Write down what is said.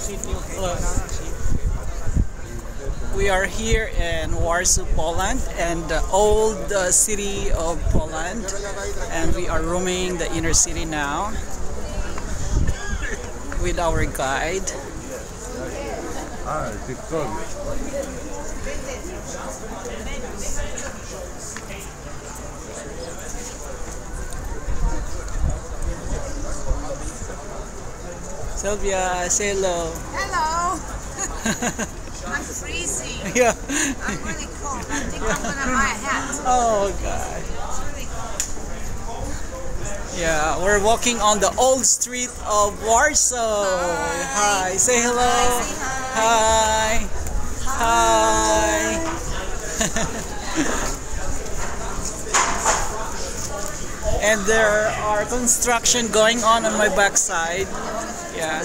Hello. We are here in Warsaw, Poland, and the old city of Poland, and we are roaming the inner city now with our guide. Sylvia, say hello. Hello. I'm freezing. Yeah. I'm really cold. I think I'm gonna buy a hat. Oh God. It's really cold. Yeah, we're walking on the old street of Warsaw. Hi. Say hello. Hi. Hi. And there are construction going on my backside. Yeah.